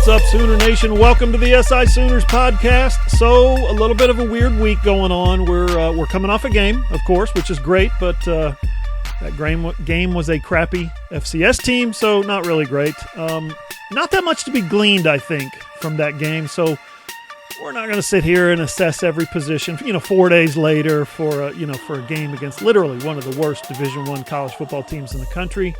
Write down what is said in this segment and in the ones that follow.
up, Sooner Nation? Welcome to the SI Sooners podcast. So, a little bit of a weird week going on. We're coming off a game, of course, which is great, but that game was a crappy FCS team, so not really great. Not that much to be gleaned, I think, from that game. So, we're not going to sit here and assess every position, 4 days later for a game against literally one of the worst Division I college football teams in the country.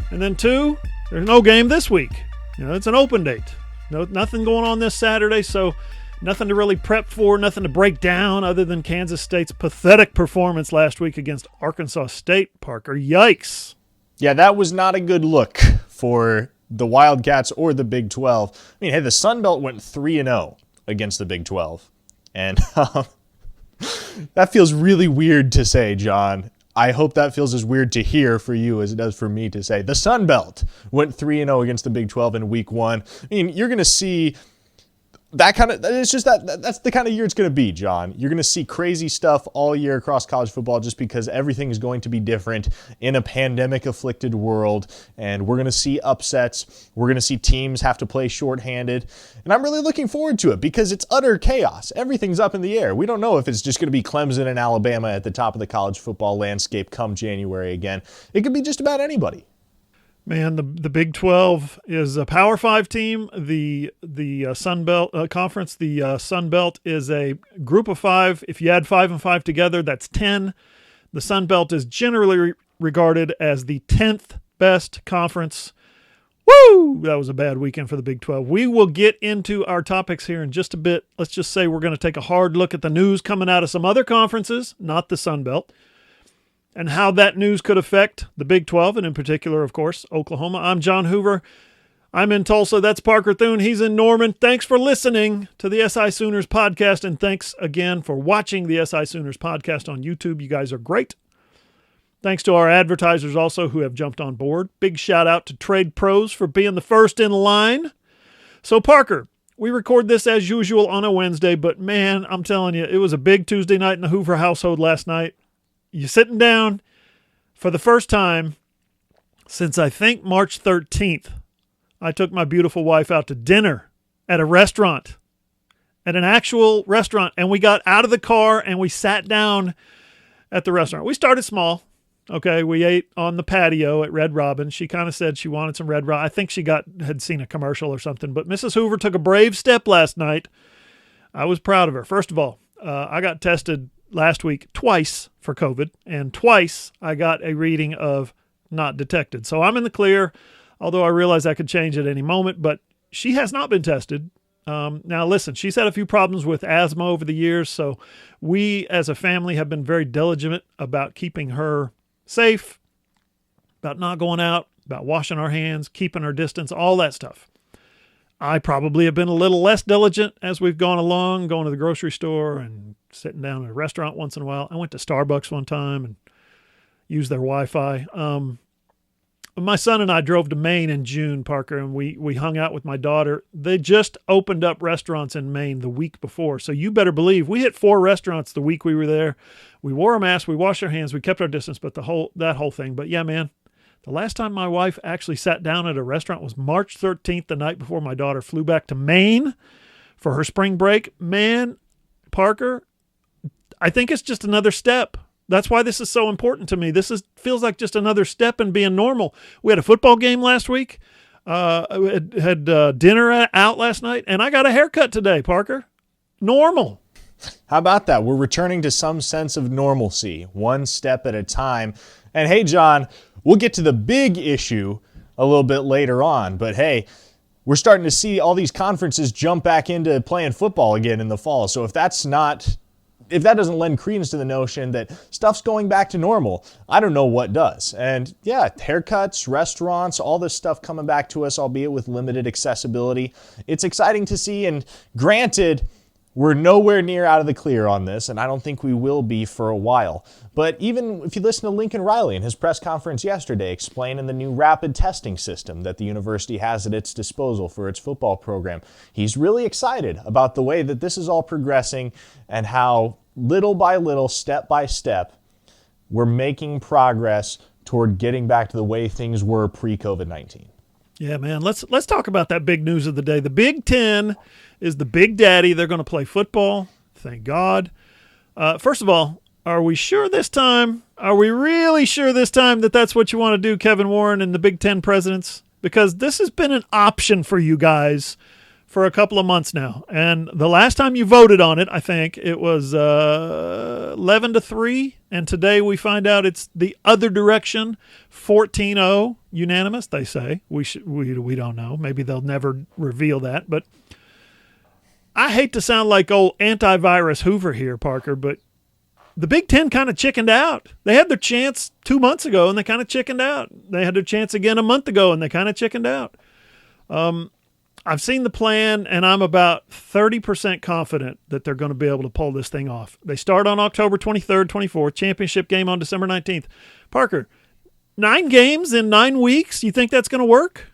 And then two, there's no game this week. It's an open date. Nothing going on this Saturday, so nothing to really prep for, nothing to break down other than Kansas State's pathetic performance last week against Arkansas State. Parker, yikes. Yeah, that was not a good look for the Wildcats or the Big 12. I mean, hey, the Sun Belt went 3-0 against the Big 12. And that feels really weird to say, John. I hope that feels as weird to hear for you as it does for me to say. The Sun Belt went 3-0 against the Big 12 in Week 1. I mean, you're going to see that kind of, it's just that's the kind of year it's going to be, John. You're going to see crazy stuff all year across college football just because everything is going to be different in a pandemic-afflicted world, and we're going to see upsets. We're going to see teams have to play shorthanded, and I'm really looking forward to it because it's utter chaos. Everything's up in the air. We don't know if it's just going to be Clemson and Alabama at the top of the college football landscape come January again. It could be just about anybody. Man, the Big 12 is a Power 5 team. The Sun Belt Conference, the Sun Belt is a group of 5. If you add 5 and 5 together, that's 10. The Sun Belt is generally regarded as the 10th best conference. Woo! That was a bad weekend for the Big 12. We will get into our topics here in just a bit. Let's just say we're going to take a hard look at the news coming out of some other conferences, not the Sun Belt, and how that news could affect the Big 12, and in particular, of course, Oklahoma. I'm John Hoover. I'm in Tulsa. That's Parker Thune. He's in Norman. Thanks for listening to the SI Sooners podcast, and thanks again for watching the SI Sooners podcast on YouTube. You guys are great. Thanks to our advertisers also who have jumped on board. Big shout out to Trade Pros for being the first in line. So, Parker, we record this as usual on a Wednesday, but man, I'm telling you, it was a big Tuesday night in the Hoover household last night. You're sitting down for the first time since I think March 13th. I took my beautiful wife out to dinner at a restaurant, at an actual restaurant, and we got out of the car and we sat down at the restaurant. We started small. Okay, we ate on the patio at Red Robin. She kind of said she wanted some Red Robin. I think she had seen a commercial or something, but Mrs. Hoover took a brave step last night. I was proud of her. First of all, I got tested last week twice for COVID, and twice I got a reading of not detected. So I'm in the clear, although I realize that could change at any moment, but she has not been tested. Now listen, she's had a few problems with asthma over the years, so we as a family have been very diligent about keeping her safe, about not going out, about washing our hands, keeping our distance, all that stuff. I probably have been a little less diligent as we've gone along, going to the grocery store and sitting down at a restaurant once in a while. I went to Starbucks one time and used their Wi-Fi. My son and I drove to Maine in June, Parker, and we hung out with my daughter. They just opened up restaurants in Maine the week before, so you better believe we hit 4 restaurants the week we were there. We wore a mask, we washed our hands, we kept our distance, but that whole thing. But yeah, man. The last time my wife actually sat down at a restaurant was March 13th, the night before my daughter flew back to Maine for her spring break. Man, Parker, I think it's just another step. That's why this is so important to me. Feels like just another step in being normal. We had a football game last week. Had dinner out last night, and I got a haircut today, Parker. Normal. How about that? We're returning to some sense of normalcy, one step at a time. And hey, John, we'll get to the big issue a little bit later on. But hey, we're starting to see all these conferences jump back into playing football again in the fall. So if that doesn't lend credence to the notion that stuff's going back to normal, I don't know what does. And yeah, haircuts, restaurants, all this stuff coming back to us, albeit with limited accessibility. It's exciting to see. And granted, we're nowhere near out of the clear on this, and I don't think we will be for a while. But even if you listen to Lincoln Riley in his press conference yesterday explaining the new rapid testing system that the university has at its disposal for its football program, he's really excited about the way that this is all progressing and how little by little, step by step, we're making progress toward getting back to the way things were pre-COVID-19. Yeah, man. Let's talk about that big news of the day. The Big Ten is the big daddy. They're going to play football. Thank God. First of all, are we sure this time? Are we really sure this time that that's what you want to do, Kevin Warren and the Big Ten presidents? Because this has been an option for you guys for a couple of months now. And the last time you voted on it, I think it was 11-3. And today we find out it's the other direction, 14-0, unanimous, they say. We don't know. Maybe they'll never reveal that. But I hate to sound like old antivirus Hoover here, Parker, but the Big Ten kind of chickened out. They had their chance 2 months ago, and they kind of chickened out. They had their chance again a month ago, and they kind of chickened out. I've seen the plan, and I'm about 30% confident that they're going to be able to pull this thing off. They start on October 23rd, 24th, championship game on December 19th. Parker, 9 games in 9 weeks, you think that's going to work?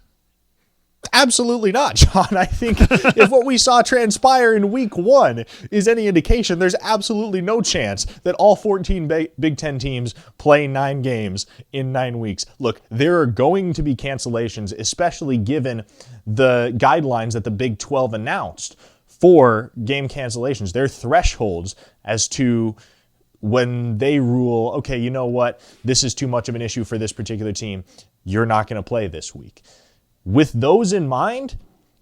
Absolutely not, John. I think if what we saw transpire in week 1 is any indication, there's absolutely no chance that all 14 Big Ten teams play 9 games in 9 weeks. Look, there are going to be cancellations, especially given the guidelines that the Big 12 announced for game cancellations. Their thresholds as to when they rule, okay, you know what, this is too much of an issue for this particular team, you're not going to play this week. With those in mind,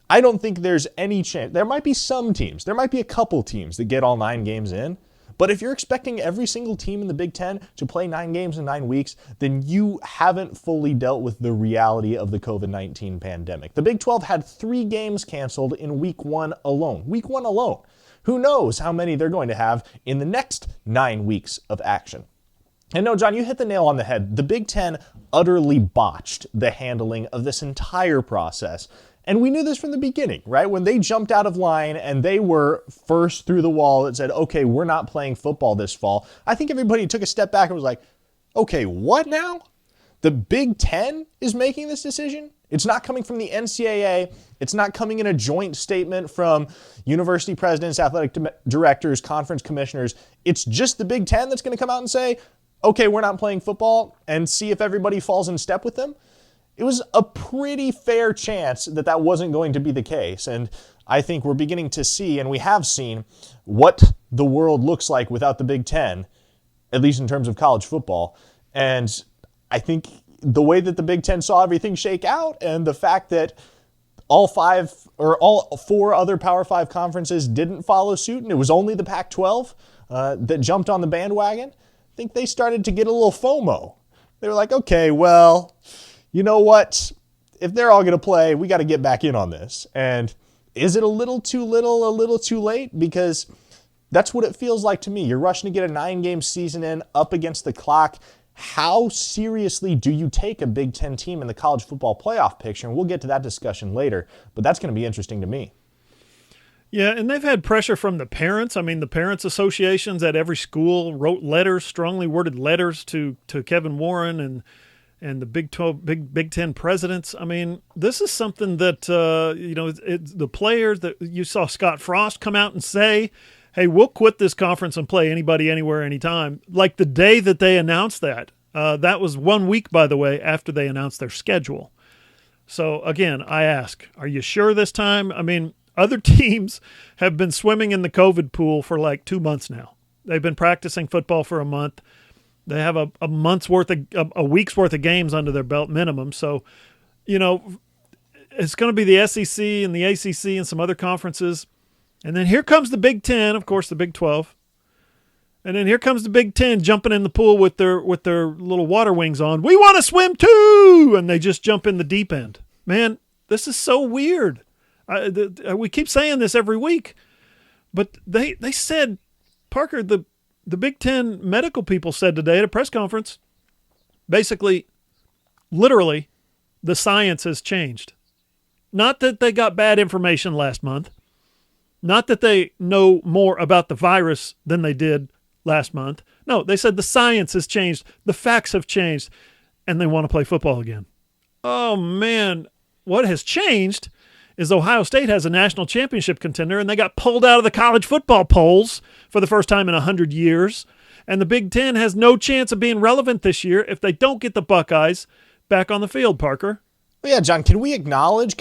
I don't think there's any chance. There might be some teams. There might be a couple teams that get all 9 games in. But if you're expecting every single team in the Big Ten to play 9 games in 9 weeks, then you haven't fully dealt with the reality of the COVID-19 pandemic. The Big 12 had 3 games canceled in week 1 alone. Week 1 alone. Who knows how many they're going to have in the next 9 weeks of action. And no, John, you hit the nail on the head. The Big Ten utterly botched the handling of this entire process. And we knew this from the beginning, right? When they jumped out of line and they were first through the wall that said, okay, we're not playing football this fall, I think everybody took a step back and was like, okay, what now? The Big Ten is making this decision? It's not coming from the NCAA. It's not coming in a joint statement from university presidents, athletic directors, conference commissioners. It's just the Big Ten that's going to come out and say, okay, we're not playing football, and see if everybody falls in step with them. It was a pretty fair chance that that wasn't going to be the case. And I think we're beginning to see, and we have seen, what the world looks like without the Big Ten, at least in terms of college football. And I think the way that the Big Ten saw everything shake out, and the fact that all 4 other Power 5 conferences didn't follow suit, and it was only the Pac-12 that jumped on the bandwagon, I think they started to get a little FOMO. They were like, okay, well, you know what? If they're all going to play, we got to get back in on this. And is it a little too little, a little too late? Because that's what it feels like to me. You're rushing to get a 9-game season in, up against the clock. How seriously do you take a Big Ten team in the college football playoff picture? And we'll get to that discussion later, but that's going to be interesting to me. Yeah, and they've had pressure from the parents. I mean, the parents' associations at every school wrote letters, strongly worded letters to Kevin Warren and the Big 12, Big Ten presidents. I mean, this is something that the players that you saw Scott Frost come out and say, "Hey, we'll quit this conference and play anybody, anywhere, anytime." Like the day that they announced that. That was 1 week, by the way, after they announced their schedule. So again, I ask, are you sure this time? I mean, other teams have been swimming in the COVID pool for like 2 months now. They've been practicing football for a month. They have a week's worth of games under their belt minimum. So, it's going to be the SEC and the ACC and some other conferences. And then here comes the Big Ten, of course, the Big 12. And then here comes the Big Ten jumping in the pool with their little water wings on. We want to swim too! And they just jump in the deep end. Man, this is so weird. We keep saying this every week, but they said, Parker, the Big Ten medical people said today at a press conference, basically, literally, the science has changed. Not that they got bad information last month, not that they know more about the virus than they did last month. No, they said the science has changed, the facts have changed, and they want to play football again. Oh, man, what has changed is Ohio State has a national championship contender, and they got pulled out of the college football polls for the first time in 100 years. And the Big Ten has no chance of being relevant this year if they don't get the Buckeyes back on the field, Parker. But yeah, John, can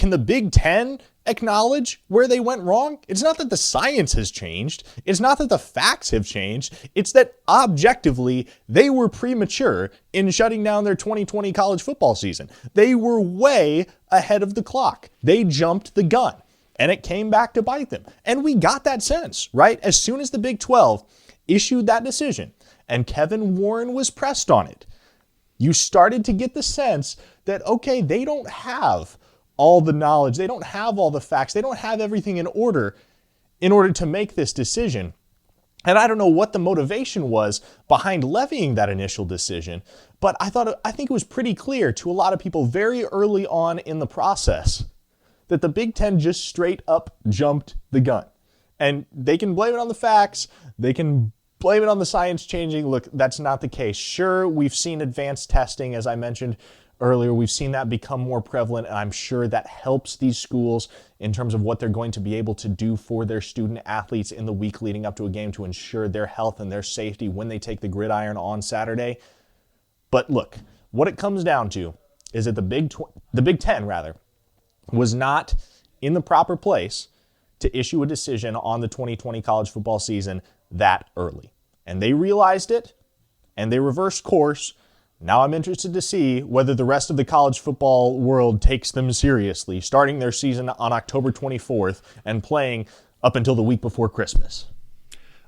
the Big Ten acknowledge where they went wrong? It's not that the science has changed. It's not that the facts have changed. It's that objectively, they were premature in shutting down their 2020 college football season. They were way ahead of the clock. They jumped the gun, and it came back to bite them. And we got that sense, right? As soon as the Big 12 issued that decision and Kevin Warren was pressed on it, you started to get the sense that, okay, they don't have all the knowledge, they don't have all the facts, they don't have everything in order to make this decision. And I don't know what the motivation was behind levying that initial decision, but I think it was pretty clear to a lot of people very early on in the process that the Big Ten just straight up jumped the gun. And they can blame it on the facts, they can blame it on the science changing. Look, that's not the case. Sure, we've seen advanced testing, as I mentioned earlier. We've seen that become more prevalent, and I'm sure that helps these schools in terms of what they're going to be able to do for their student athletes in the week leading up to a game to ensure their health and their safety when they take the gridiron on Saturday. But look, what it comes down to is that the Big Ten was not in the proper place to issue a decision on the 2020 college football season that early. And they realized it, and they reversed course. Now I'm interested to see whether the rest of the college football world takes them seriously, starting their season on October 24th and playing up until the week before Christmas.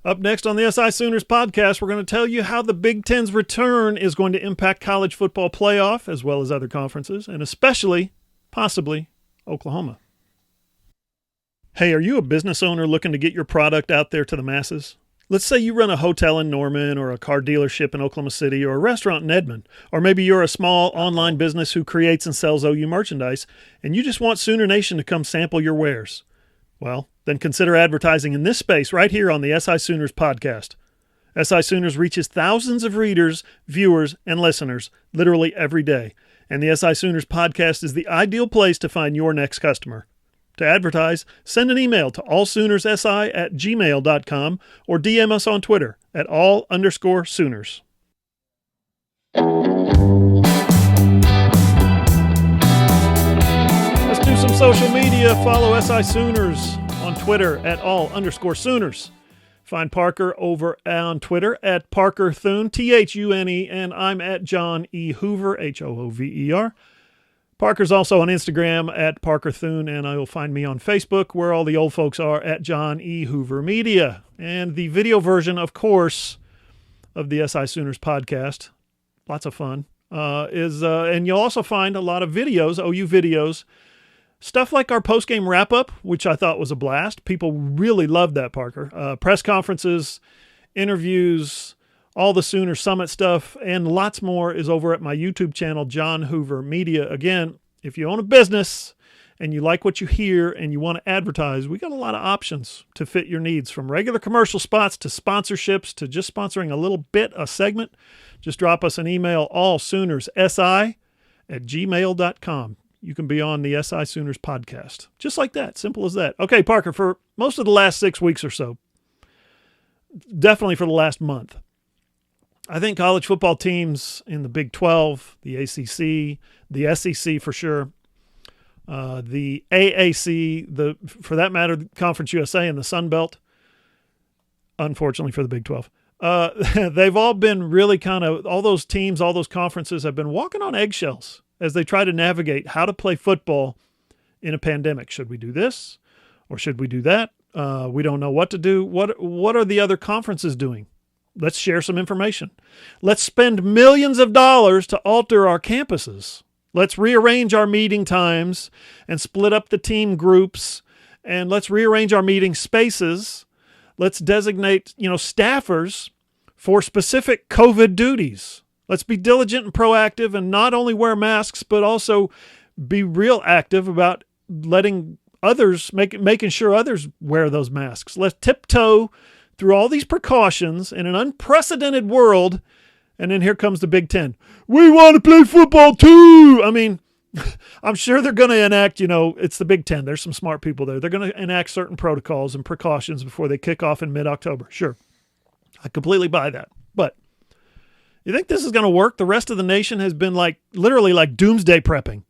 Up next on the SI Sooners podcast, we're going to tell you how the Big Ten's return is going to impact college football playoff, as well as other conferences, and especially, possibly, Oklahoma. Hey, are you a business owner looking to get your product out there to the masses? Let's say you run a hotel in Norman, or a car dealership in Oklahoma City, or a restaurant in Edmond, or maybe you're a small online business who creates and sells OU merchandise, and you just want Sooner Nation to come sample your wares. Well, then consider advertising in this space right here on the SI Sooners podcast. SI Sooners reaches thousands of readers, viewers, and listeners literally every day, and the SI Sooners podcast is the ideal place to find your next customer. To advertise, send an email to allsoonersi@gmail.com or DM us on Twitter at @all_Sooners. Let's do some social media. Follow SI Sooners on Twitter at @all_Sooners. Find Parker over on Twitter at Parker Thune, Thune, and I'm at John E. Hoover, Hoover. Parker's also on Instagram at Parker Thune, and you'll find me on Facebook, where all the old folks are, at John E. Hoover Media. And the video version, of course, of the SI Sooners podcast, lots of fun, and you'll also find a lot of videos, OU videos, stuff like our post-game wrap-up, which I thought was a blast. People really loved that, Parker. Press conferences, interviews, all the Sooner Summit stuff, and lots more is over at my YouTube channel, John Hoover Media. Again, if you own a business and you like what you hear and you want to advertise, we got a lot of options to fit your needs, from regular commercial spots to sponsorships to just sponsoring a little bit, a segment. Just drop us an email, allsoonersi@gmail.com. You can be on the SI Sooners podcast. Just like that. Simple as that. Okay, Parker, for most of the last 6 weeks or so, definitely for the last month, I think college football teams in the Big 12, the ACC, the SEC for sure, the AAC, for that matter, Conference USA and the Sun Belt, unfortunately for the Big 12, they've all been really all those teams, all those conferences have been walking on eggshells as they try to navigate how to play football in a pandemic. Should we do this or should we do that? We don't know what to do. What are the other conferences doing? Let's share some information. Let's spend millions of dollars to alter our campuses. Let's rearrange our meeting times and split up the team groups, and let's rearrange our meeting spaces. Let's designate, staffers for specific COVID duties. Let's be diligent and proactive and not only wear masks, but also be real active about letting others, making sure others wear those masks. Let's tiptoe through all these precautions in an unprecedented world, and then here comes the Big Ten. We want to play football too! I mean, I'm sure they're going to enact, it's the Big Ten. There's some smart people there. They're going to enact certain protocols and precautions before they kick off in mid-October. Sure. I completely buy that. But you think this is going to work? The rest of the nation has been literally doomsday prepping.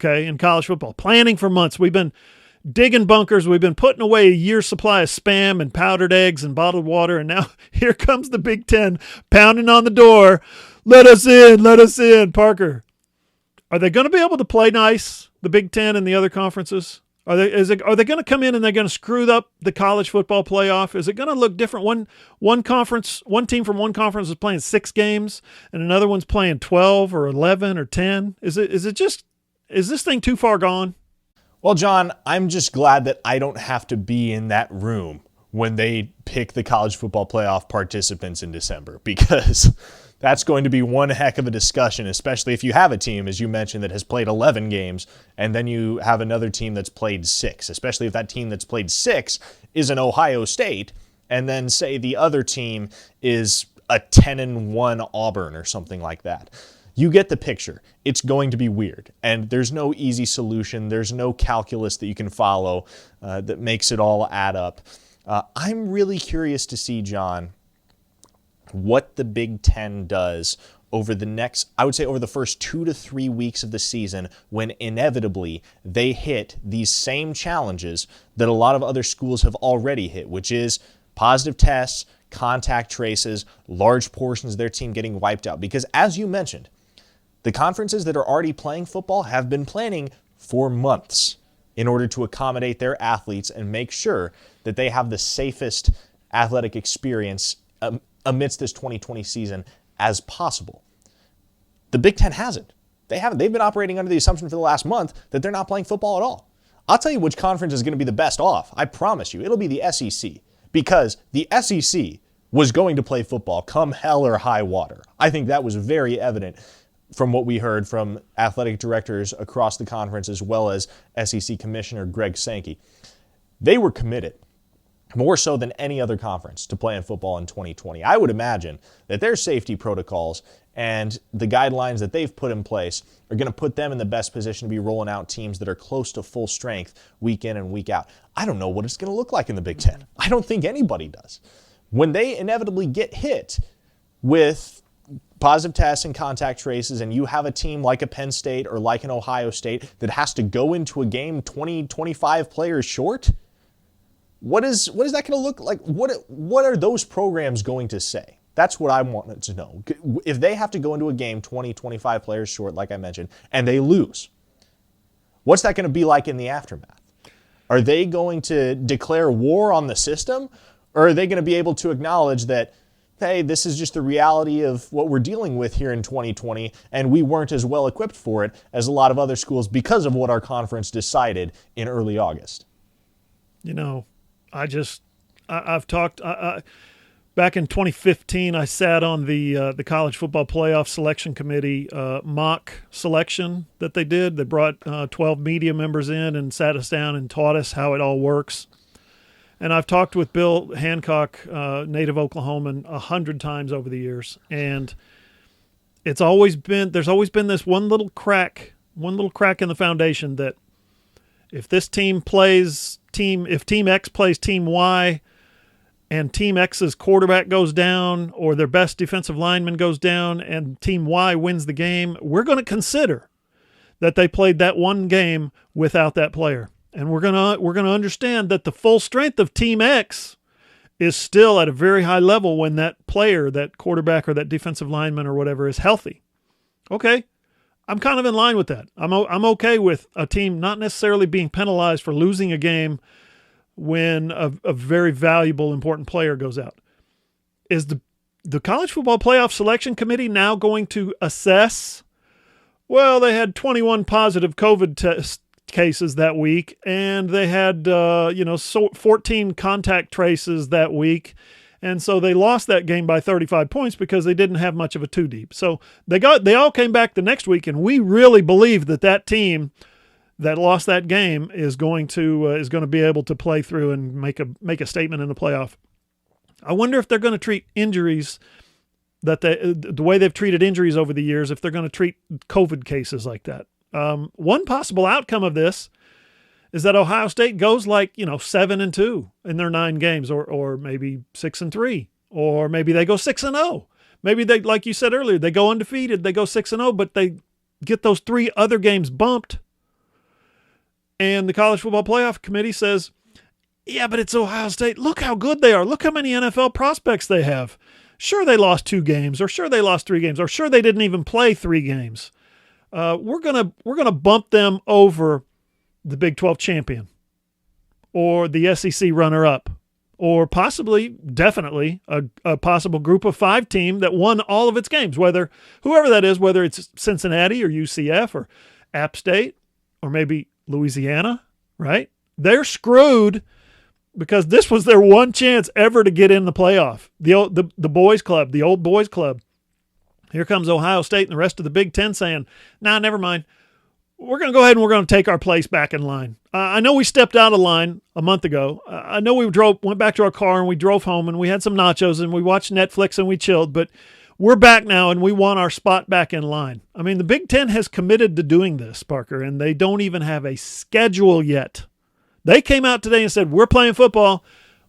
okay, in college football. Planning for months. We've been digging bunkers. We've been putting away a year's supply of Spam and powdered eggs and bottled water, and now here comes the Big Ten pounding on the door. Let us in, Parker. Are they going to be able to play nice, the Big Ten and the other conferences? Are they going to come in and they're going to screw up the college football playoff? Is it going to look different? One team from one conference is playing 6 games and another one's playing 12 or 11 or 10. Is this thing too far gone? Well, John, I'm just glad that I don't have to be in that room when they pick the college football playoff participants in December, because that's going to be one heck of a discussion, especially if you have a team, as you mentioned, that has played 11 games, and then you have another team that's played 6, especially if that team that's played 6 is an Ohio State, and then say the other team is a 10-1 Auburn or something like that. You get the picture. It's going to be weird, and there's no easy solution. There's no calculus that you can follow that makes it all add up. I'm really curious to see, John, what the Big Ten does over the first 2 to 3 weeks of the season, when inevitably they hit these same challenges that a lot of other schools have already hit, which is positive tests, contact traces, large portions of their team getting wiped out. Because as you mentioned, the conferences that are already playing football have been planning for months in order to accommodate their athletes and make sure that they have the safest athletic experience amidst this 2020 season as possible. The Big Ten hasn't. They haven't. They've been operating under the assumption for the last month that they're not playing football at all. I'll tell you which conference is going to be the best off. I promise you, it'll be the SEC, because the SEC was going to play football come hell or high water. I think that was very evident from what we heard from athletic directors across the conference, as well as SEC Commissioner Greg Sankey. They were committed, more so than any other conference, to playing football in 2020. I would imagine that their safety protocols and the guidelines that they've put in place are going to put them in the best position to be rolling out teams that are close to full strength week in and week out. I don't know what it's going to look like in the Big Ten. I don't think anybody does. When they inevitably get hit with positive tests and contact traces, and you have a team like a Penn State or like an Ohio State that has to go into a game 20, 25 players short, what is that going to look like? What are those programs going to say? That's what I wanted to know. If they have to go into a game 20, 25 players short, like I mentioned, and they lose, what's that going to be like in the aftermath? Are they going to declare war on the system? Or are they going to be able to acknowledge that, hey, this is just the reality of what we're dealing with here in 2020, and we weren't as well equipped for it as a lot of other schools because of what our conference decided in early August? You know, I've talked back in 2015. I sat on the college football playoff selection committee mock selection that they did. They brought 12 media members in and sat us down and taught us how it all works. And I've talked with Bill Hancock, native Oklahoman, 100 times over the years, and there's always been this one little crack in the foundation that if this team if Team X plays Team Y, and Team X's quarterback goes down or their best defensive lineman goes down, and Team Y wins the game, we're going to consider that they played that one game without that player. And we're gonna understand that the full strength of Team X is still at a very high level when that player, that quarterback or that defensive lineman or whatever, is healthy. Okay, I'm kind of in line with that. I'm okay with a team not necessarily being penalized for losing a game when a very valuable, important player goes out. Is the College Football Playoff Selection Committee now going to assess, well, they had 21 positive COVID tests cases that week, and they had 14 contact traces that week, and so they lost that game by 35 points because they didn't have much of a two deep. So they all came back the next week, and we really believe that team that lost that game is going to be able to play through and make a statement in the playoff. I wonder if they're going to treat injuries the way they've treated injuries over the years, if they're going to treat COVID cases like that. One possible outcome of this is that Ohio State goes 7-2 in their 9 games, or maybe 6-3, or maybe they go 6-0. Maybe they, like you said earlier, they go undefeated, they go 6-0, but they get those 3 other games bumped. And the College Football Playoff Committee says, yeah, but it's Ohio State. Look how good they are. Look how many NFL prospects they have. Sure, they lost 2 games, or sure they lost 3 games, or sure they didn't even play 3 games. We're gonna bump them over the Big 12 champion, or the SEC runner-up, or possibly, definitely, a possible Group of 5 team that won all of its games. Whoever that is, whether it's Cincinnati or UCF or App State or maybe Louisiana, right? They're screwed, because this was their one chance ever to get in the playoff. The boys club, the old boys club. Here comes Ohio State and the rest of the Big Ten saying, nah, never mind. We're going to go ahead and we're going to take our place back in line. I know we stepped out of line a month ago. I know we went back to our car and we drove home and we had some nachos and we watched Netflix and we chilled, but we're back now and we want our spot back in line. I mean, the Big Ten has committed to doing this, Parker, and they don't even have a schedule yet. They came out today and said, we're playing football.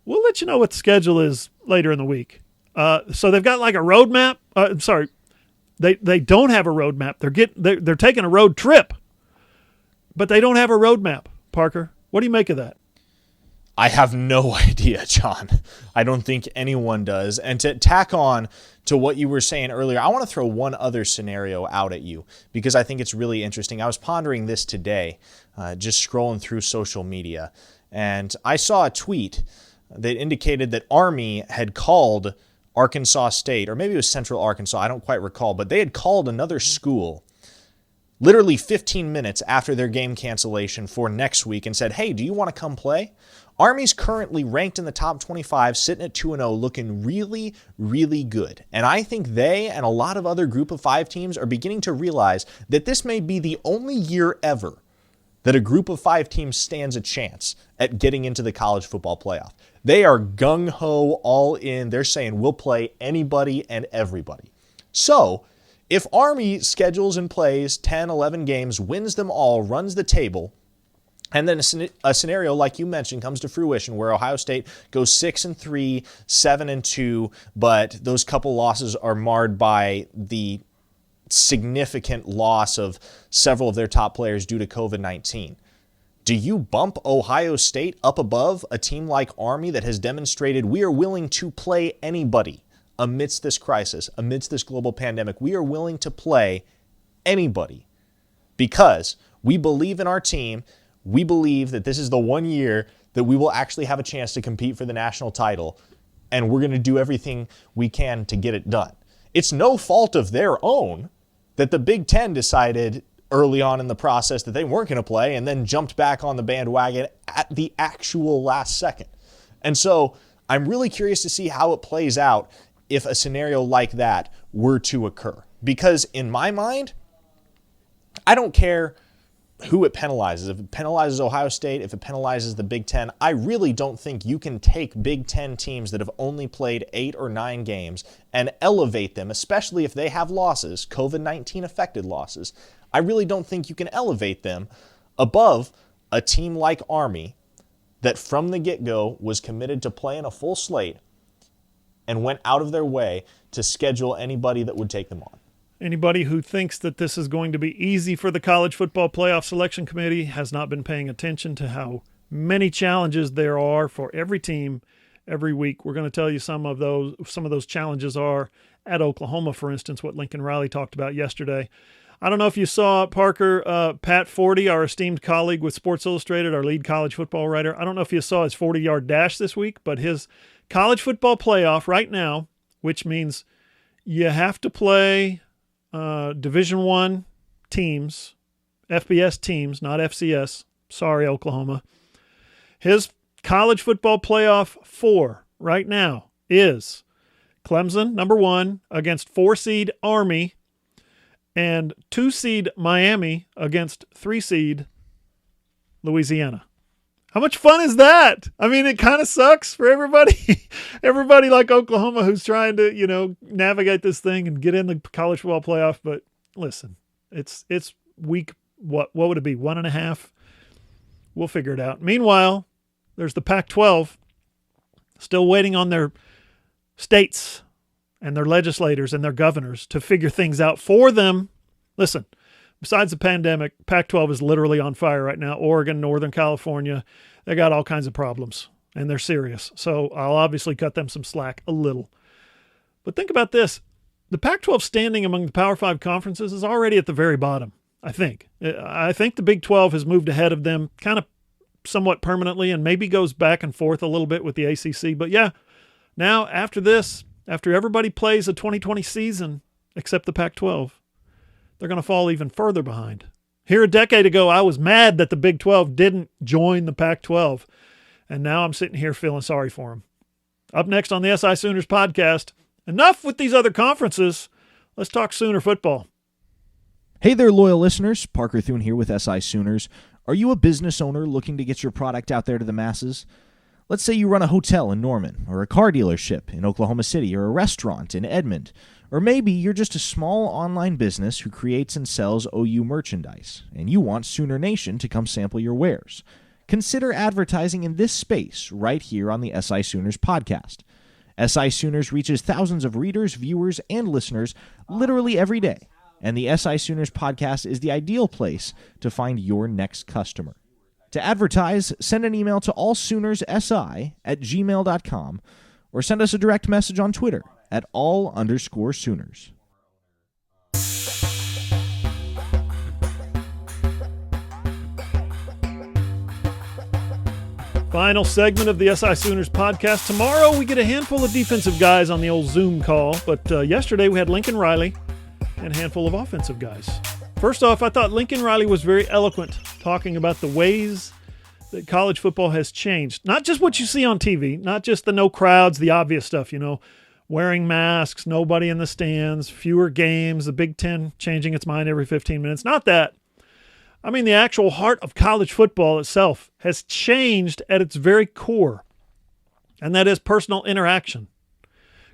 We'll let you know what the schedule is later in the week. So they've got like a roadmap. They don't have a roadmap. They're taking a road trip, but they don't have a roadmap. Parker, what do you make of that? I have no idea, John. I don't think anyone does. And to tack on to what you were saying earlier, I want to throw one other scenario out at you because I think it's really interesting. I was pondering this today, just scrolling through social media, and I saw a tweet that indicated that Army had called Arkansas State, or maybe it was Central Arkansas, I don't quite recall, but they had called another school literally 15 minutes after their game cancellation for next week and said, hey, do you want to come play? Army's currently ranked in the top 25, sitting at 2-0, looking really, really good. And I think they and a lot of other Group of 5 teams are beginning to realize that this may be the only year ever that a Group of 5 team stands a chance at getting into the college football playoff. They are gung-ho, all in. They're saying we'll play anybody and everybody. So if Army schedules and plays 10, 11 games, wins them all, runs the table, and then a scenario like you mentioned comes to fruition where Ohio State goes 6-3, 7-2, but those couple losses are marred by the significant loss of several of their top players due to COVID-19. Do you bump Ohio State up above a team like Army that has demonstrated we are willing to play anybody amidst this crisis, amidst this global pandemic? We are willing to play anybody because we believe in our team. We believe that this is the one year that we will actually have a chance to compete for the national title, and we're going to do everything we can to get it done. It's no fault of their own that the Big Ten decided early on in the process that they weren't going to play and then jumped back on the bandwagon at the actual last second. And so I'm really curious to see how it plays out if a scenario like that were to occur. Because in my mind, I don't care who it penalizes. If it penalizes Ohio State, if it penalizes the Big Ten, I really don't think you can take Big Ten teams that have only played 8 or 9 games and elevate them, especially if they have losses, COVID-19 affected losses. I really don't think you can elevate them above a team like Army that from the get-go was committed to playing a full slate and went out of their way to schedule anybody that would take them on. Anybody who thinks that this is going to be easy for the College Football Playoff Selection Committee has not been paying attention to how many challenges there are for every team every week. We're going to tell you some of those challenges are at Oklahoma, for instance, what Lincoln Riley talked about yesterday. I don't know if you saw, Parker, Pat Forty, our esteemed colleague with Sports Illustrated, our lead college football writer. I don't know if you saw his 40-yard dash this week, but his college football playoff right now, which means you have to play Division I teams, FBS teams, not FCS. Sorry, Oklahoma. His college football playoff 4 right now is Clemson, number 1, against 4-seed Army, and 2-seed Miami against 3-seed Louisiana. How much fun is that? I mean, it kind of sucks for everybody. Everybody like Oklahoma who's trying to, navigate this thing and get in the college football playoff. But listen, it's week, what would it be, 1.5? We'll figure it out. Meanwhile, there's the Pac-12 still waiting on their states and their legislators and their governors to figure things out for them. Listen, besides the pandemic, Pac-12 is literally on fire right now. Oregon, Northern California, they got all kinds of problems, and they're serious. So I'll obviously cut them some slack a little. But think about this. The Pac-12 standing among the Power 5 conferences is already at the very bottom, I think. I think the Big 12 has moved ahead of them kind of somewhat permanently and maybe goes back and forth a little bit with the ACC. But yeah, now after this, after everybody plays a 2020 season except the Pac-12, they're going to fall even further behind. Here a decade ago, I was mad that the Big 12 didn't join the Pac-12, and now I'm sitting here feeling sorry for them. Up next on the SI Sooners podcast, enough with these other conferences. Let's talk Sooner football. Hey there, loyal listeners. Parker Thune here with SI Sooners. Are you a business owner looking to get your product out there to the masses? Let's say you run a hotel in Norman, or a car dealership in Oklahoma City, or a restaurant in Edmond. Or maybe you're just a small online business who creates and sells OU merchandise, and you want Sooner Nation to come sample your wares. Consider advertising in this space right here on the SI Sooners podcast. SI Sooners reaches thousands of readers, viewers, and listeners literally every day, and the SI Sooners podcast is the ideal place to find your next customer. To advertise, send an email to allsoonersi@gmail.com or send us a direct message on Twitter at @all_Sooners. Final segment of the SI Sooners podcast. Tomorrow we get a handful of defensive guys on the old Zoom call, but yesterday we had Lincoln Riley and a handful of offensive guys. First off, I thought Lincoln Riley was very eloquent talking about the ways that college football has changed. Not just what you see on TV, not just the no crowds, the obvious stuff, wearing masks, nobody in the stands, fewer games, the Big Ten changing its mind every 15 minutes. Not that. I mean, the actual heart of college football itself has changed at its very core, and that is personal interaction.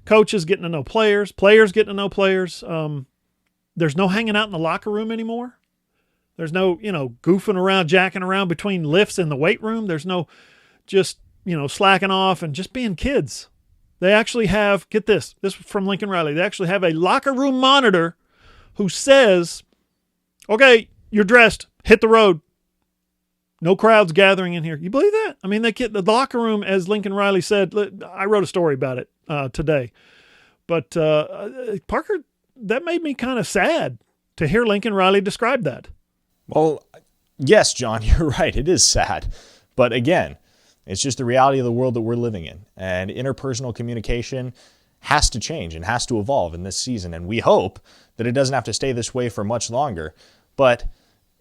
Coaches getting to know players, players getting to know players. There's no hanging out in the locker room anymore. There's no, goofing around, jacking around between lifts in the weight room. There's no just, slacking off and just being kids. They actually have, get this from Lincoln Riley, they actually have a locker room monitor who says, okay, you're dressed, hit the road. No crowds gathering in here. You believe that? I mean, the locker room, as Lincoln Riley said, I wrote a story about it today. But Parker, that made me kind of sad to hear Lincoln Riley describe that. Well, yes, John, you're right. It is sad. But again, it's just the reality of the world that we're living in. And interpersonal communication has to change and has to evolve in this season. And we hope that it doesn't have to stay this way for much longer. But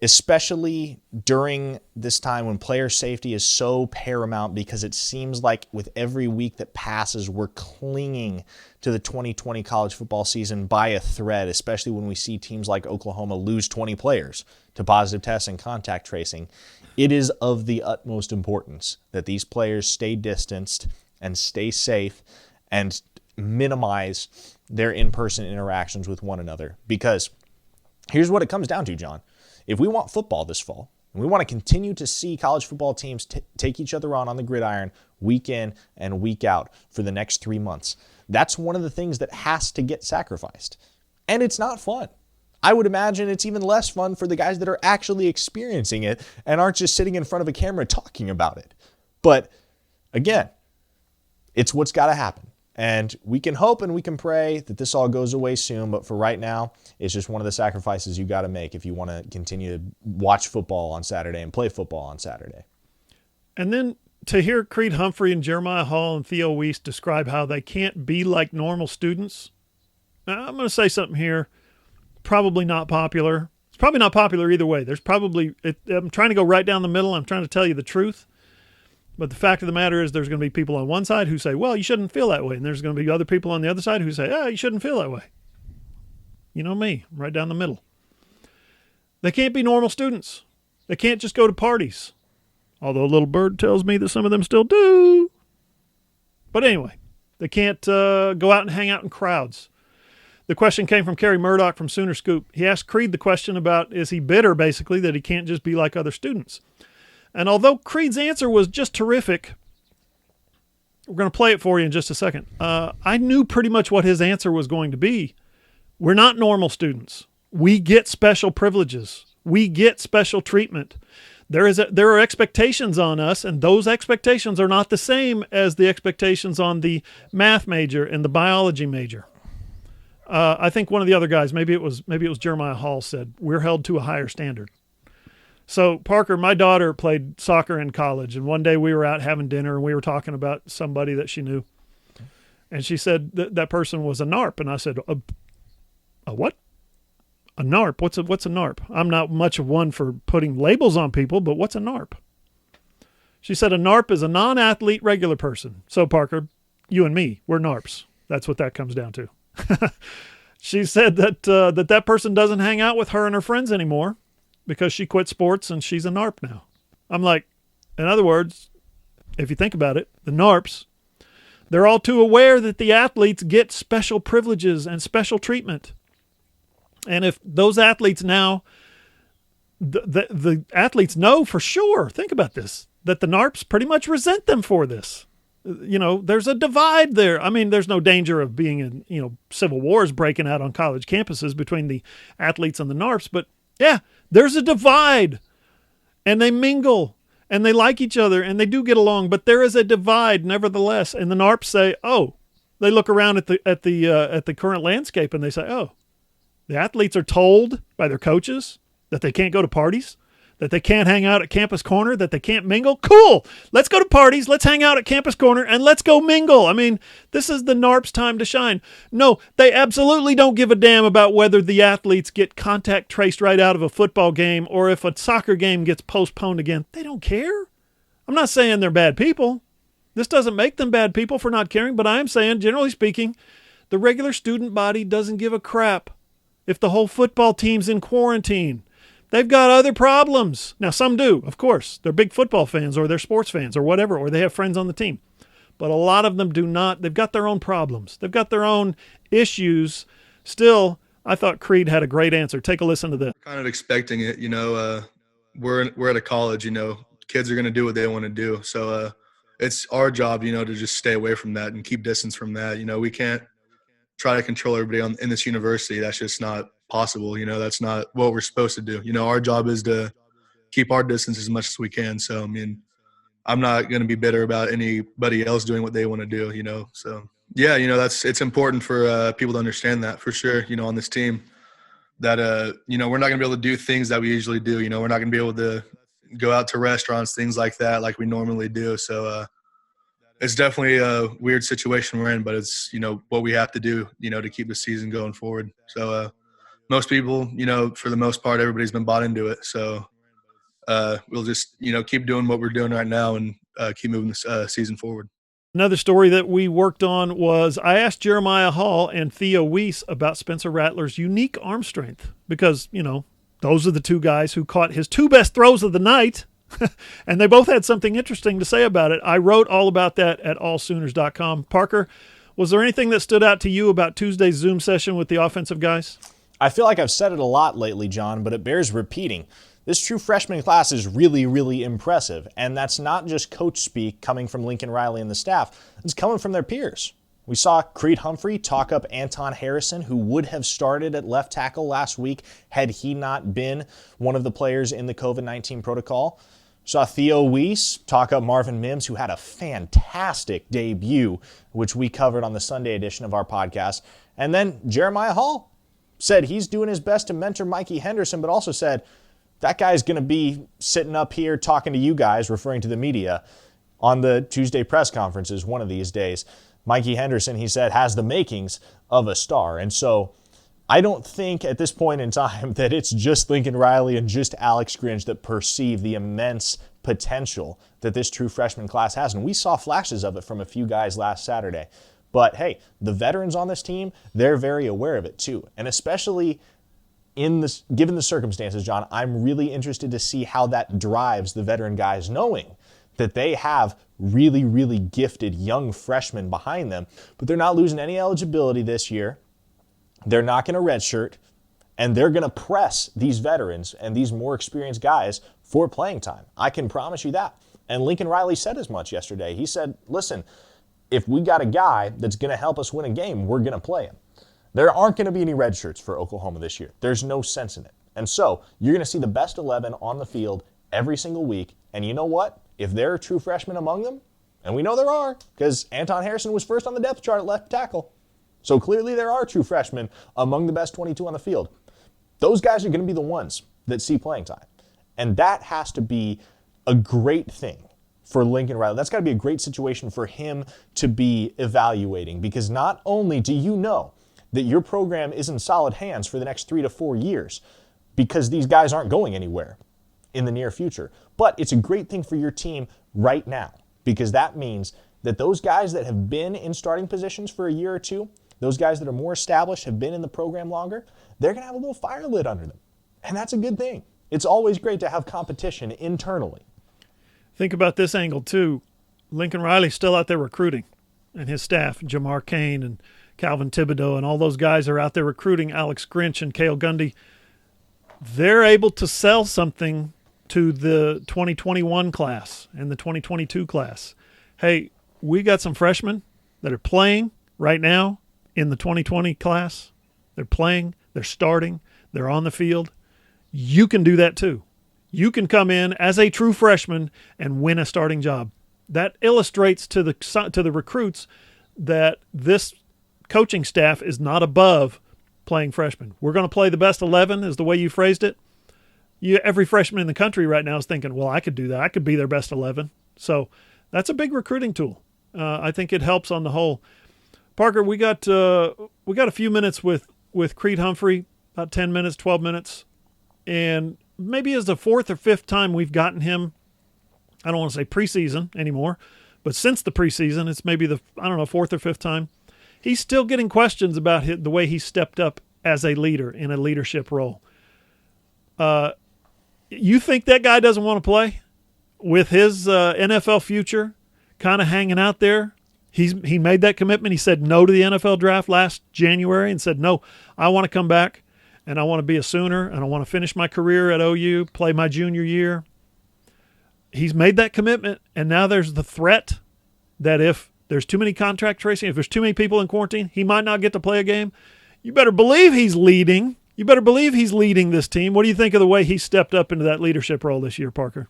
especially during this time when player safety is so paramount, because it seems like with every week that passes, we're clinging to the 2020 college football season by a thread, especially when we see teams like Oklahoma lose 20 players to positive tests and contact tracing. It is of the utmost importance that these players stay distanced and stay safe and minimize their in-person interactions with one another. Because here's what it comes down to, John. If we want football this fall, and we want to continue to see college football teams take each other on the gridiron week in and week out for the next 3 months, that's one of the things that has to get sacrificed. And it's not fun. I would imagine it's even less fun for the guys that are actually experiencing it and aren't just sitting in front of a camera talking about it. But again, it's what's got to happen. And we can hope and we can pray that this all goes away soon. But for right now, it's just one of the sacrifices you got to make if you want to continue to watch football on Saturday and play football on Saturday. And then to hear Creed Humphrey and Jeremiah Hall and Theo Weiss describe how they can't be like normal students. Now, I'm going to say something here. Probably not popular. It's probably not popular either way. I'm trying to go right down the middle. I'm trying to tell you the truth. But the fact of the matter is there's going to be people on one side who say, well, you shouldn't feel that way. And there's going to be other people on the other side who say, you shouldn't feel that way. You know me, I'm right down the middle. They can't be normal students. They can't just go to parties. Although a little bird tells me that some of them still do. But anyway, they can't go out and hang out in crowds. The question came from Kerry Murdoch from Sooner Scoop. He asked Creed the question about, is he bitter, basically, that he can't just be like other students? And although Creed's answer was just terrific, we're going to play it for you in just a second. I knew pretty much what his answer was going to be. We're not normal students. We get special privileges. We get special treatment. There are expectations on us, and those expectations are not the same as the expectations on the math major and the biology major. I think one of the other guys, maybe it was Jeremiah Hall, said we're held to a higher standard. So Parker, my daughter played soccer in college, and one day we were out having dinner and we were talking about somebody that she knew, and she said that person was a NARP, and I said, a what? A NARP? What's a NARP? I'm not much of one for putting labels on people, but what's a NARP? She said a NARP is a non-athlete regular person. So Parker, you and me, we're NARPs. That's what that comes down to. She said that person doesn't hang out with her and her friends anymore because she quit sports and she's a NARP now. I'm like, in other words, if you think about it, the NARPs, they're all too aware that the athletes get special privileges and special treatment. And if those athletes now, the athletes know for sure, think about this, that the NARPs pretty much resent them for this. You know, there's a divide there. I mean, there's no danger of being in, civil wars breaking out on college campuses between the athletes and the NARPs. But yeah, there's a divide, and they mingle and they like each other and they do get along, but there is a divide nevertheless. And the NARPs say, they look around at the current landscape and they say, the athletes are told by their coaches that they can't go to parties, that they can't hang out at Campus Corner, that they can't mingle. Cool. Let's go to parties. Let's hang out at Campus Corner and let's go mingle. I mean, this is the NARP's time to shine. No, they absolutely don't give a damn about whether the athletes get contact traced right out of a football game or if a soccer game gets postponed again. They don't care. I'm not saying they're bad people. This doesn't make them bad people for not caring, but I am saying, generally speaking, the regular student body doesn't give a crap if the whole football team's in quarantine. They've got other problems. Now, some do, of course. They're big football fans or they're sports fans or whatever, or they have friends on the team. But a lot of them do not. They've got their own problems. They've got their own issues. Still, I thought Creed had a great answer. Take a listen to this. Kind of expecting it, we're at a college, kids are going to do what they want to do. So it's our job, to just stay away from that and keep distance from that. We can't try to control everybody in this university. That's just not possible. That's not what we're supposed to do. Our job is to keep our distance as much as we can. So, I'm not going to be bitter about anybody else doing what they want to do, So, yeah, it's important for people to understand that for sure, on this team that, we're not going to be able to do things that we usually do. We're not going to be able to go out to restaurants, things like that, like we normally do. So, it's definitely a weird situation we're in, but it's, what we have to do, to keep the season going forward. So, most people, for the most part, everybody's been bought into it. So we'll just, keep doing what we're doing right now and keep moving this season forward. Another story that we worked on was I asked Jeremiah Hall and Theo Weiss about Spencer Rattler's unique arm strength because, those are the two guys who caught his two best throws of the night. And they both had something interesting to say about it. I wrote all about that at allsooners.com. Parker, was there anything that stood out to you about Tuesday's Zoom session with the offensive guys? I feel like I've said it a lot lately, John, but it bears repeating. This true freshman class is really, really impressive, and that's not just coach speak coming from Lincoln Riley and the staff. It's coming from their peers. We saw Creed Humphrey talk up Anton Harrison, who would have started at left tackle last week had he not been one of the players in the COVID-19 protocol. Saw Theo Weiss talk up Marvin Mims, who had a fantastic debut, which we covered on the Sunday edition of our podcast. And then Jeremiah Hall said he's doing his best to mentor Mikey Henderson, but also said that guy's going to be sitting up here talking to you guys, referring to the media, on the Tuesday press conferences one of these days. Mikey Henderson, he said, has the makings of a star. And so I don't think at this point in time that it's just Lincoln Riley and just Alex Grinch that perceive the immense potential that this true freshman class has. And we saw flashes of it from a few guys last Saturday. But hey, the veterans on this team, they're very aware of it too. And especially given the circumstances, John, I'm really interested to see how that drives the veteran guys, knowing that they have really, really gifted young freshmen behind them, but they're not losing any eligibility this year. They're not going to redshirt, and they're going to press these veterans and these more experienced guys for playing time. I can promise you that. And Lincoln Riley said as much yesterday. He said, listen, if we got a guy that's going to help us win a game, we're going to play him. There aren't going to be any red shirts for Oklahoma this year. There's no sense in it. And so you're going to see the best 11 on the field every single week. And you know what? If there are true freshmen among them, and we know there are, because Anton Harrison was first on the depth chart at left tackle. So clearly there are true freshmen among the best 22 on the field. Those guys are going to be the ones that see playing time. And that has to be a great thing for Lincoln Riley. That's got to be a great situation for him to be evaluating, because not only do you know that your program is in solid hands for the next 3 to 4 years because these guys aren't going anywhere in the near future, but it's a great thing for your team right now, because that means that those guys that have been in starting positions for a year or two, those guys that are more established, have been in the program longer, they're going to have a little fire lit under them. And that's a good thing. It's always great to have competition internally. Think about this angle, too. Lincoln Riley's still out there recruiting, and his staff, Jamar Kane and Calvin Thibodeau, and all those guys are out there recruiting, Alex Grinch and Cale Gundy. They're able to sell something to the 2021 class and the 2022 class. Hey, we got some freshmen that are playing right now in the 2020 class. They're playing, they're starting, they're on the field. You can do that too. You can come in as a true freshman and win a starting job. That illustrates to the recruits that this coaching staff is not above playing freshmen. We're going to play the best 11 is the way you phrased it. Every freshman in the country right now is thinking, well, I could do that. I could be their best 11. So that's a big recruiting tool. I think it helps on the whole. Parker, we got a few minutes with Creed Humphrey, about 10 minutes, 12 minutes. And maybe it's the fourth or fifth time we've gotten him. I don't want to say preseason anymore, but since the preseason, it's maybe fourth or fifth time. He's still getting questions about the way he stepped up as a leader in a leadership role. You think that guy doesn't want to play with his NFL future kind of hanging out there? He made that commitment. He said no to the NFL draft last January and said, no, I want to come back and I want to be a Sooner and I want to finish my career at OU, play my junior year. He's made that commitment, and now there's the threat that if there's too many contract tracing, if there's too many people in quarantine, he might not get to play a game. You better believe he's leading. You better believe he's leading this team. What do you think of the way he stepped up into that leadership role this year, Parker?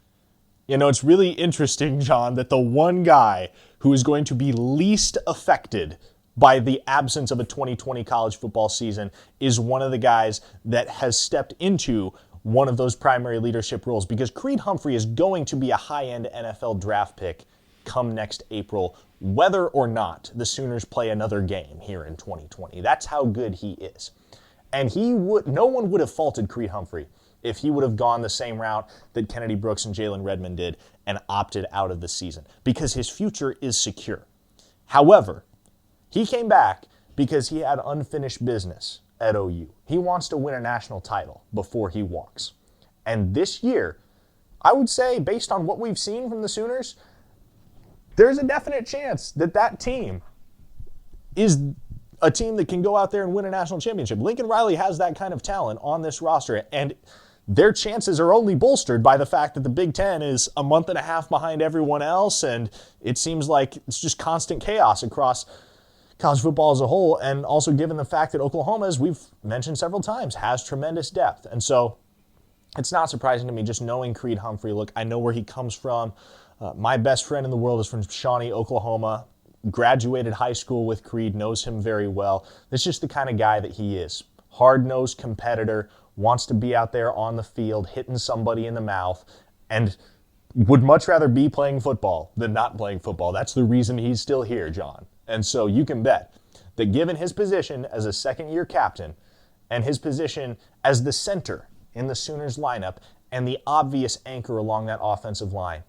You know, it's really interesting, John, that the one guy who is going to be least affected by the absence of a 2020 college football season is one of the guys that has stepped into one of those primary leadership roles, because Creed Humphrey is going to be a high-end NFL draft pick come next April, whether or not the Sooners play another game here in 2020. That's how good he is. And no one would have faulted Creed Humphrey if he would have gone the same route that Kennedy Brooks and Jalen Redmond did and opted out of the season, because his future is secure. However, he came back because he had unfinished business at OU. He wants to win a national title before he walks. And this year, I would say, based on what we've seen from the Sooners, there's a definite chance that that team is a team that can go out there and win a national championship. Lincoln Riley has that kind of talent on this roster, and their chances are only bolstered by the fact that the Big Ten is a month and a half behind everyone else, and it seems like it's just constant chaos across college football as a whole, and also given the fact that Oklahoma, as we've mentioned several times, has tremendous depth. And so it's not surprising to me just knowing Creed Humphrey. Look, I know where he comes from. My best friend in the world is from Shawnee, Oklahoma. Graduated high school with Creed, knows him very well. That's just the kind of guy that he is. Hard-nosed competitor, wants to be out there on the field, hitting somebody in the mouth, and would much rather be playing football than not playing football. That's the reason he's still here, John. And so you can bet that given his position as a second-year captain and his position as the center in the Sooners lineup and the obvious anchor along that offensive line,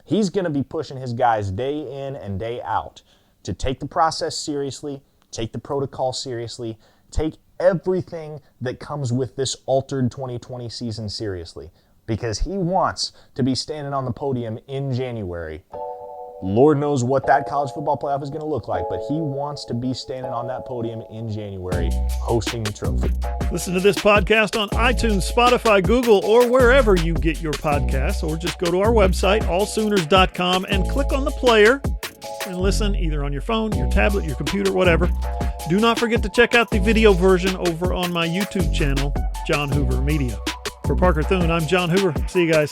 he's going to be pushing his guys day in and day out to take the process seriously, take the protocol seriously, take everything that comes with this altered 2020 season seriously, because he wants to be standing on the podium in January. Lord knows what that college football playoff is going to look like, but he wants to be standing on that podium in January, hosting the trophy. Listen to this podcast on iTunes, Spotify, Google, or wherever you get your podcasts, or just go to our website, allsooners.com, and click on the player and listen either on your phone, your tablet, your computer, whatever. Do not forget to check out the video version over on my YouTube channel, John Hoover Media. For Parker Thune, I'm John Hoover. See you guys.